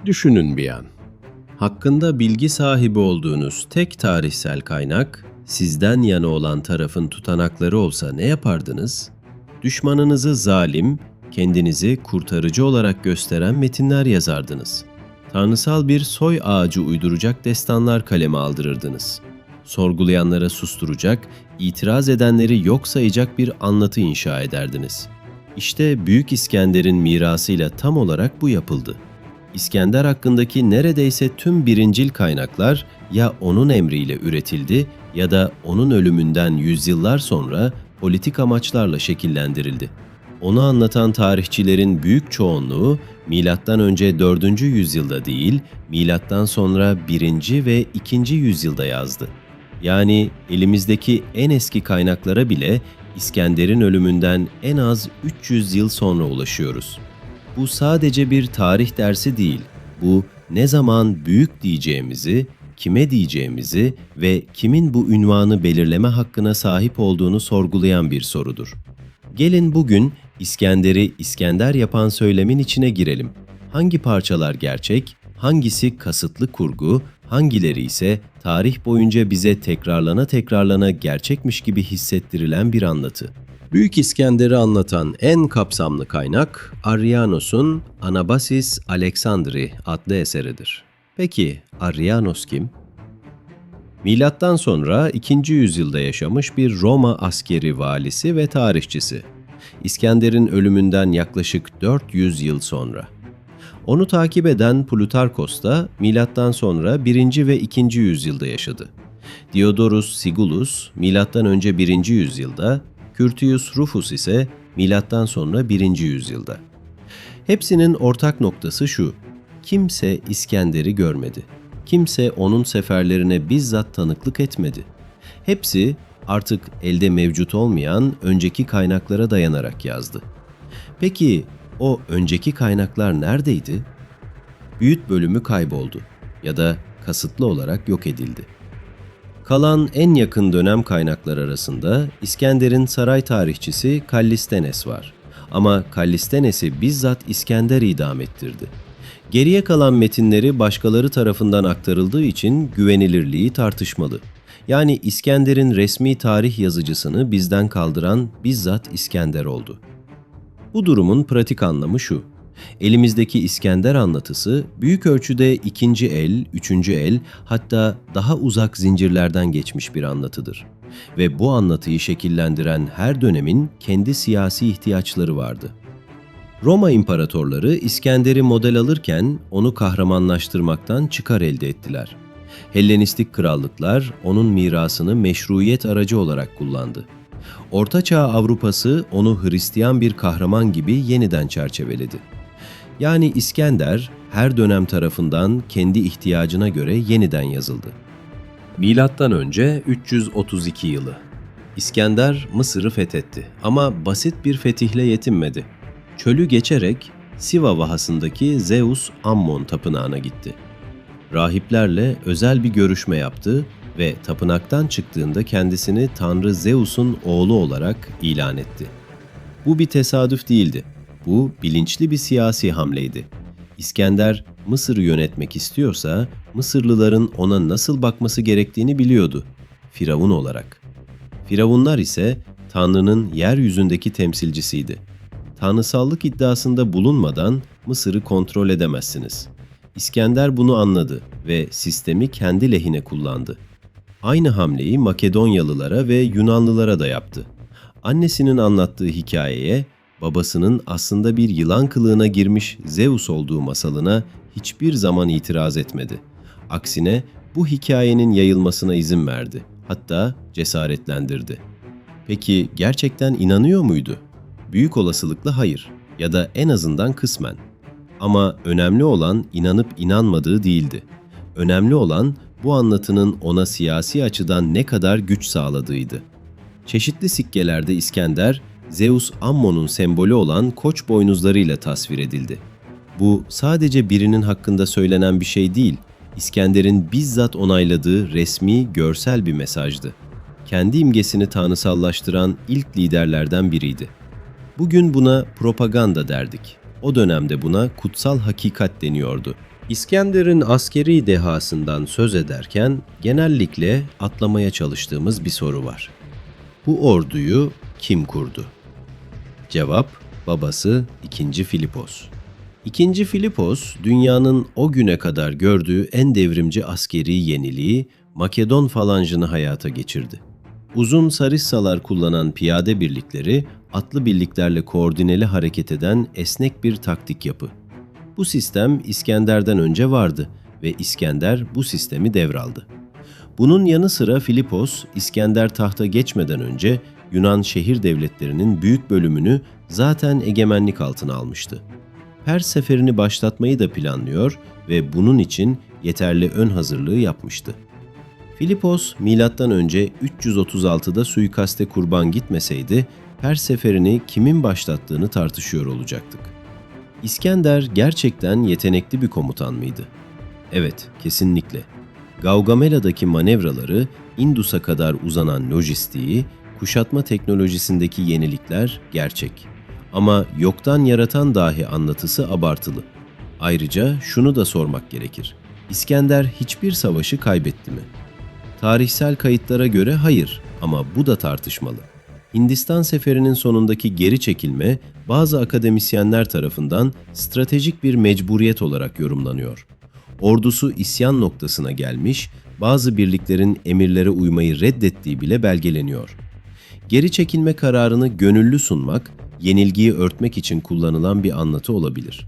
Düşünün bir an. Hakkında bilgi sahibi olduğunuz tek tarihsel kaynak, sizden yana olan tarafın tutanakları olsa ne yapardınız? Düşmanınızı zalim, kendinizi kurtarıcı olarak gösteren metinler yazardınız. Tanrısal bir soy ağacı uyduracak destanlar kaleme aldırırdınız. Sorgulayanlara susturacak, itiraz edenleri yok sayacak bir anlatı inşa ederdiniz. İşte Büyük İskender'in mirasıyla tam olarak bu yapıldı. İskender hakkındaki neredeyse tüm birincil kaynaklar ya onun emriyle üretildi ya da onun ölümünden yüzyıllar sonra politik amaçlarla şekillendirildi. Onu anlatan tarihçilerin büyük çoğunluğu M.Ö. 4. yüzyılda değil, M.Ö. 1. ve 2. yüzyılda yazdı. Yani elimizdeki en eski kaynaklara bile İskender'in ölümünden en az 300 yıl sonra ulaşıyoruz. Bu sadece bir tarih dersi değil, bu ne zaman büyük diyeceğimizi, kime diyeceğimizi ve kimin bu ünvanı belirleme hakkına sahip olduğunu sorgulayan bir sorudur. Gelin bugün İskender'i İskender yapan söylemin içine girelim. Hangi parçalar gerçek, hangisi kasıtlı kurgu, hangileri ise tarih boyunca bize tekrarlana gerçekmiş gibi hissettirilen bir anlatı. Büyük İskender'i anlatan en kapsamlı kaynak Arrianos'un Anabasis Alexandri adlı eseridir. Peki Arrianos kim? Milattan sonra 2. yüzyılda yaşamış bir Roma askeri valisi ve tarihçisi. İskender'in ölümünden yaklaşık 400 yıl sonra. Onu takip eden Plutarkos da milattan sonra 1. ve 2. yüzyılda yaşadı. Diodorus Sigulus milattan önce 1. yüzyılda, Curtius Rufus ise milattan sonra 1. yüzyılda. Hepsinin ortak noktası şu: kimse İskender'i görmedi. Kimse onun seferlerine bizzat tanıklık etmedi. Hepsi artık elde mevcut olmayan önceki kaynaklara dayanarak yazdı. Peki o önceki kaynaklar neredeydi? Büyük bölümü kayboldu ya da kasıtlı olarak yok edildi. Kalan en yakın dönem kaynaklar arasında İskender'in saray tarihçisi Kallistenes var. Ama Kallistenes'i bizzat İskender idam ettirdi. Geriye kalan metinleri başkaları tarafından aktarıldığı için güvenilirliği tartışmalı. Yani İskender'in resmi tarih yazıcısını bizden kaldıran bizzat İskender oldu. Bu durumun pratik anlamı şu: elimizdeki İskender anlatısı büyük ölçüde ikinci el, üçüncü el, hatta daha uzak zincirlerden geçmiş bir anlatıdır. Ve bu anlatıyı şekillendiren her dönemin kendi siyasi ihtiyaçları vardı. Roma imparatorları İskender'i model alırken onu kahramanlaştırmaktan çıkar elde ettiler. Hellenistik krallıklar onun mirasını meşruiyet aracı olarak kullandı. Ortaçağ Avrupası onu Hristiyan bir kahraman gibi yeniden çerçeveledi. Yani İskender her dönem tarafından kendi ihtiyacına göre yeniden yazıldı. Milattan önce 332 yılı. İskender Mısır'ı fethetti ama basit bir fetihle yetinmedi. Çölü geçerek Siva vahasındaki Zeus Ammon tapınağına gitti. Rahiplerle özel bir görüşme yaptı ve tapınaktan çıktığında kendisini Tanrı Zeus'un oğlu olarak ilan etti. Bu bir tesadüf değildi. Bu bilinçli bir siyasi hamleydi. İskender Mısır'ı yönetmek istiyorsa Mısırlıların ona nasıl bakması gerektiğini biliyordu. Firavun olarak. Firavunlar ise Tanrı'nın yeryüzündeki temsilcisiydi. Tanrısallık iddiasında bulunmadan Mısır'ı kontrol edemezsiniz. İskender bunu anladı ve sistemi kendi lehine kullandı. Aynı hamleyi Makedonyalılara ve Yunanlılara da yaptı. Annesinin anlattığı hikayeye, babasının aslında bir yılan kılığına girmiş Zeus olduğu masalına hiçbir zaman itiraz etmedi. Aksine bu hikayenin yayılmasına izin verdi. Hatta cesaretlendirdi. Peki gerçekten inanıyor muydu? Büyük olasılıkla hayır ya da en azından kısmen. Ama önemli olan inanıp inanmadığı değildi. Önemli olan bu anlatının ona siyasi açıdan ne kadar güç sağladığıydı. Çeşitli sikkelerde İskender, Zeus Ammon'un sembolü olan koç boynuzlarıyla tasvir edildi. Bu sadece birinin hakkında söylenen bir şey değil, İskender'in bizzat onayladığı resmi, görsel bir mesajdı. Kendi imgesini tanrısallaştıran ilk liderlerden biriydi. Bugün buna propaganda derdik. O dönemde buna kutsal hakikat deniyordu. İskender'in askeri dehasından söz ederken genellikle atlamaya çalıştığımız bir soru var. Bu orduyu kim kurdu? Cevap, babası 2. Filipos. 2. Filipos, dünyanın o güne kadar gördüğü en devrimci askeri yeniliği Makedon falancını hayata geçirdi. Uzun sarissalar kullanan piyade birlikleri, atlı birliklerle koordineli hareket eden esnek bir taktik yapı. Bu sistem İskender'den önce vardı ve İskender bu sistemi devraldı. Bunun yanı sıra Filipos, İskender tahta geçmeden önce Yunan şehir devletlerinin büyük bölümünü zaten egemenlik altına almıştı. Pers seferini başlatmayı da planlıyor ve bunun için yeterli ön hazırlığı yapmıştı. Filipos, M.Ö. 336'da suikaste kurban gitmeseydi, Pers seferini kimin başlattığını tartışıyor olacaktık. İskender gerçekten yetenekli bir komutan mıydı? Evet, kesinlikle. Gaugamela'daki manevraları, Indus'a kadar uzanan lojistiği, kuşatma teknolojisindeki yenilikler gerçek. Ama yoktan yaratan dahi anlatısı abartılı. Ayrıca şunu da sormak gerekir. İskender hiçbir savaşı kaybetti mi? Tarihsel kayıtlara göre hayır, ama bu da tartışmalı. Hindistan seferinin sonundaki geri çekilme bazı akademisyenler tarafından stratejik bir mecburiyet olarak yorumlanıyor. Ordusu isyan noktasına gelmiş, bazı birliklerin emirlere uymayı reddettiği bile belgeleniyor. Geri çekilme kararını gönüllü sunmak, yenilgiyi örtmek için kullanılan bir anlatı olabilir.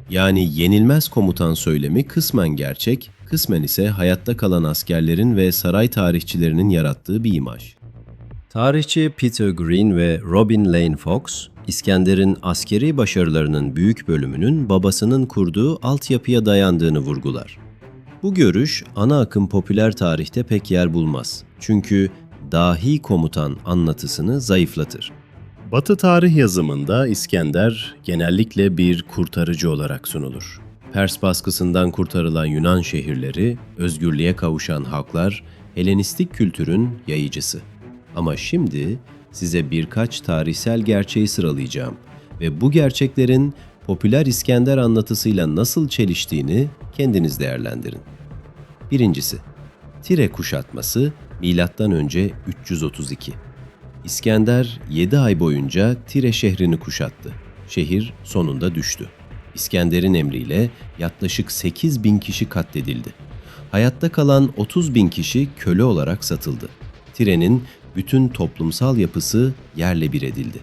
Yani yenilmez komutan söylemi kısmen gerçek, kısmen ise hayatta kalan askerlerin ve saray tarihçilerinin yarattığı bir imaj. Tarihçi Peter Green ve Robin Lane Fox, İskender'in askeri başarılarının büyük bölümünün babasının kurduğu altyapıya dayandığını vurgular. Bu görüş ana akım popüler tarihte pek yer bulmaz. Çünkü dahi komutan anlatısını zayıflatır. Batı tarih yazımında İskender genellikle bir kurtarıcı olarak sunulur. Pers baskısından kurtarılan Yunan şehirleri, özgürlüğe kavuşan halklar, Helenistik kültürün yayıcısı. Ama şimdi size birkaç tarihsel gerçeği sıralayacağım ve bu gerçeklerin popüler İskender anlatısıyla nasıl çeliştiğini kendiniz değerlendirin. Birincisi, Tire kuşatması M.Ö. 332. İskender 7 ay boyunca Tire şehrini kuşattı. Şehir sonunda düştü. İskender'in emriyle yaklaşık 8.000 kişi katledildi. Hayatta kalan 30.000 kişi köle olarak satıldı. Tire'nin bütün toplumsal yapısı yerle bir edildi.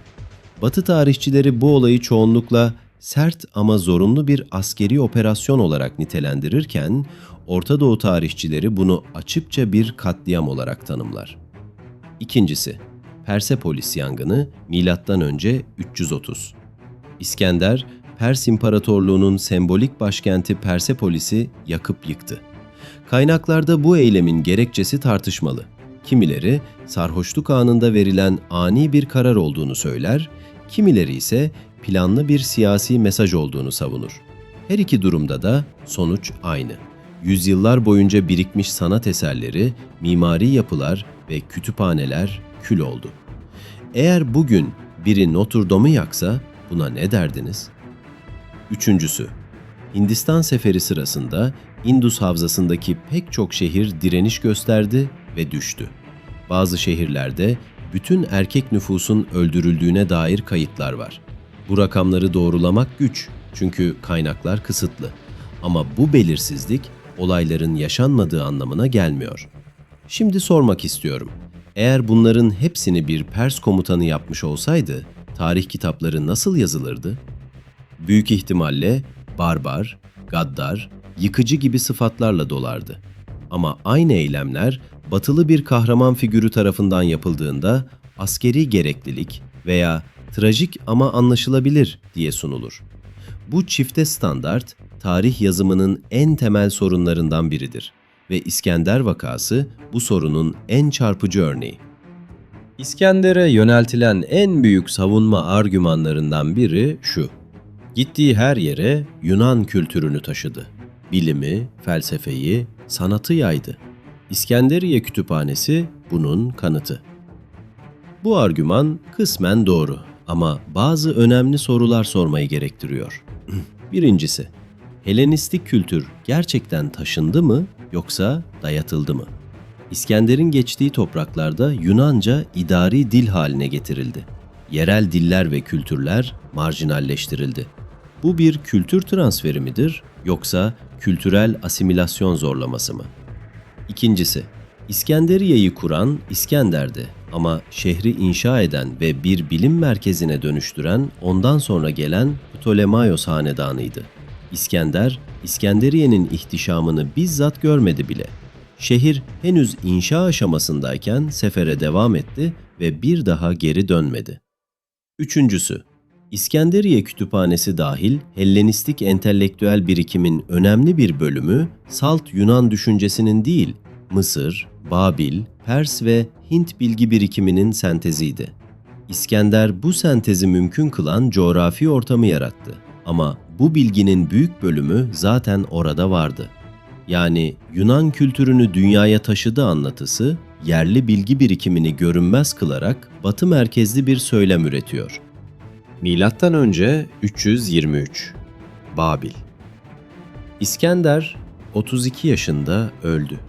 Batı tarihçileri bu olayı çoğunlukla sert ama zorunlu bir askeri operasyon olarak nitelendirirken, Orta Doğu tarihçileri bunu açıkça bir katliam olarak tanımlar. İkincisi, Persepolis yangını M.Ö. 330. İskender, Pers İmparatorluğu'nun sembolik başkenti Persepolis'i yakıp yıktı. Kaynaklarda bu eylemin gerekçesi tartışmalı. Kimileri sarhoşluk anında verilen ani bir karar olduğunu söyler, kimileri ise planlı bir siyasi mesaj olduğunu savunur. Her iki durumda da sonuç aynı. Yüzyıllar boyunca birikmiş sanat eserleri, mimari yapılar ve kütüphaneler kül oldu. Eğer bugün biri Notre Dame'ı yaksa buna ne derdiniz? Üçüncüsü, Hindistan seferi sırasında Indus havzasındaki pek çok şehir direniş gösterdi ve düştü. Bazı şehirlerde bütün erkek nüfusun öldürüldüğüne dair kayıtlar var. Bu rakamları doğrulamak güç çünkü kaynaklar kısıtlı. Ama bu belirsizlik olayların yaşanmadığı anlamına gelmiyor. Şimdi sormak istiyorum. Eğer bunların hepsini bir Pers komutanı yapmış olsaydı, tarih kitapları nasıl yazılırdı? Büyük ihtimalle barbar, gaddar, yıkıcı gibi sıfatlarla dolardı. Ama aynı eylemler batılı bir kahraman figürü tarafından yapıldığında askeri gereklilik veya trajik ama anlaşılabilir diye sunulur. Bu çifte standart, tarih yazımının en temel sorunlarından biridir ve İskender vakası bu sorunun en çarpıcı örneği. İskender'e yöneltilen en büyük savunma argümanlarından biri şu: gittiği her yere Yunan kültürünü taşıdı. Bilimi, felsefeyi, sanatı yaydı. İskenderiye Kütüphanesi bunun kanıtı. Bu argüman kısmen doğru ama bazı önemli sorular sormayı gerektiriyor. Birincisi, Helenistik kültür gerçekten taşındı mı yoksa dayatıldı mı? İskender'in geçtiği topraklarda Yunanca idari dil haline getirildi. Yerel diller ve kültürler marjinalleştirildi. Bu bir kültür transferi midir yoksa kültürel asimilasyon zorlaması mı? İkincisi, İskenderiye'yi kuran İskender'di ama şehri inşa eden ve bir bilim merkezine dönüştüren ondan sonra gelen Ptolemaios hanedanıydı. İskender, İskenderiye'nin ihtişamını bizzat görmedi bile. Şehir henüz inşa aşamasındayken sefere devam etti ve bir daha geri dönmedi. Üçüncüsü, İskenderiye Kütüphanesi dahil Hellenistik entelektüel birikimin önemli bir bölümü salt Yunan düşüncesinin değil, Mısır, Babil, Pers ve Hint bilgi birikiminin senteziydi. İskender bu sentezi mümkün kılan coğrafi ortamı yarattı. Ama bu bilginin büyük bölümü zaten orada vardı. Yani Yunan kültürünü dünyaya taşıdı anlatısı, yerli bilgi birikimini görünmez kılarak Batı merkezli bir söylem üretiyor. Milattan önce 323 Babil. İskender 32 yaşında öldü.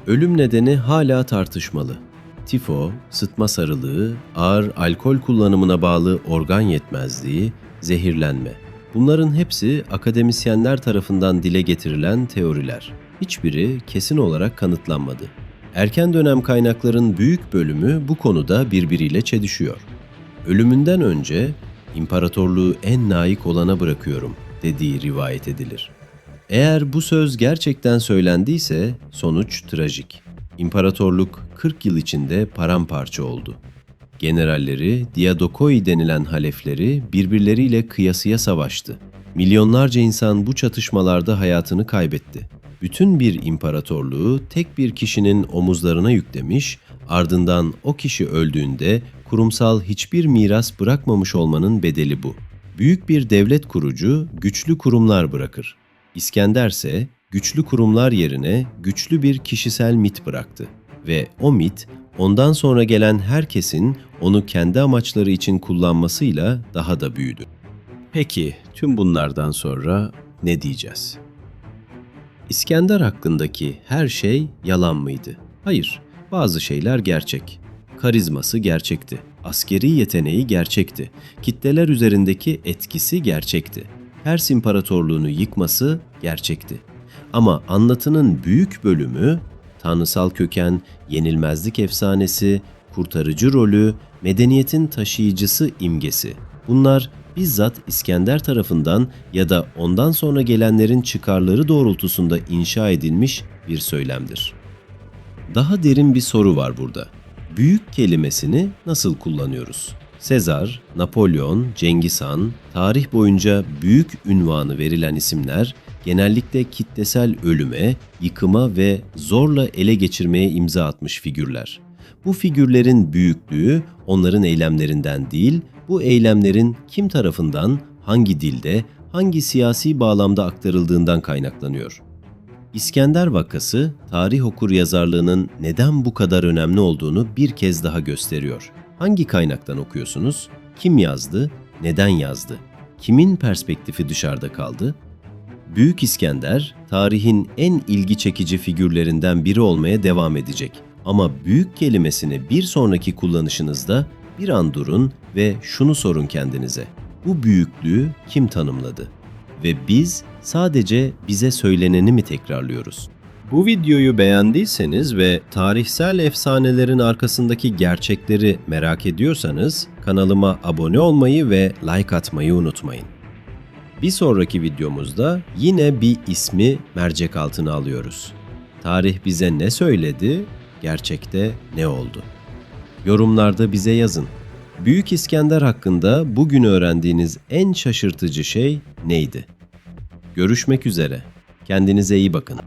Ölüm nedeni hala tartışmalı. Tifo, sıtma sarılığı, ağır alkol kullanımına bağlı organ yetmezliği, zehirlenme. Bunların hepsi akademisyenler tarafından dile getirilen teoriler. Hiçbiri kesin olarak kanıtlanmadı. Erken dönem kaynakların büyük bölümü bu konuda birbiriyle çelişiyor. Ölümünden önce "İmparatorluğu en layık olana bırakıyorum" dediği rivayet edilir. Eğer bu söz gerçekten söylendiyse sonuç trajik. İmparatorluk 40 yıl içinde paramparça oldu. Generalleri, Diadokoi denilen halefleri birbirleriyle kıyasıya savaştı. Milyonlarca insan bu çatışmalarda hayatını kaybetti. Bütün bir imparatorluğu tek bir kişinin omuzlarına yüklemiş, ardından o kişi öldüğünde kurumsal hiçbir miras bırakmamış olmanın bedeli bu. Büyük bir devlet kurucu güçlü kurumlar bırakır. İskender ise güçlü kurumlar yerine güçlü bir kişisel mit bıraktı. Ve o mit, ondan sonra gelen herkesin onu kendi amaçları için kullanmasıyla daha da büyüdü. Peki, tüm bunlardan sonra ne diyeceğiz? İskender hakkındaki her şey yalan mıydı? Hayır, bazı şeyler gerçek. Karizması gerçekti. Askeri yeteneği gerçekti. Kitleler üzerindeki etkisi gerçekti. Pers İmparatorluğunu yıkması gerçekti. Ama anlatının büyük bölümü, tanrısal köken, yenilmezlik efsanesi, kurtarıcı rolü, medeniyetin taşıyıcısı imgesi. Bunlar bizzat İskender tarafından ya da ondan sonra gelenlerin çıkarları doğrultusunda inşa edilmiş bir söylemdir. Daha derin bir soru var burada. Büyük kelimesini nasıl kullanıyoruz? Sezar, Napolyon, Cengiz Han, tarih boyunca büyük ünvanı verilen isimler genellikle kitlesel ölüme, yıkıma ve zorla ele geçirmeye imza atmış figürler. Bu figürlerin büyüklüğü onların eylemlerinden değil, bu eylemlerin kim tarafından, hangi dilde, hangi siyasi bağlamda aktarıldığından kaynaklanıyor. İskender vakası, tarih okuryazarlığının neden bu kadar önemli olduğunu bir kez daha gösteriyor. Hangi kaynaktan okuyorsunuz? Kim yazdı? Neden yazdı? Kimin perspektifi dışarıda kaldı? Büyük İskender, tarihin en ilgi çekici figürlerinden biri olmaya devam edecek. Ama büyük kelimesini bir sonraki kullanışınızda bir an durun ve şunu sorun kendinize. Bu büyüklüğü kim tanımladı? Ve biz sadece bize söyleneni mi tekrarlıyoruz? Bu videoyu beğendiyseniz ve tarihsel efsanelerin arkasındaki gerçekleri merak ediyorsanız kanalıma abone olmayı ve like atmayı unutmayın. Bir sonraki videomuzda yine bir ismi mercek altına alıyoruz. Tarih bize ne söyledi, gerçekte ne oldu? Yorumlarda bize yazın. Büyük İskender hakkında bugün öğrendiğiniz en şaşırtıcı şey neydi? Görüşmek üzere. Kendinize iyi bakın.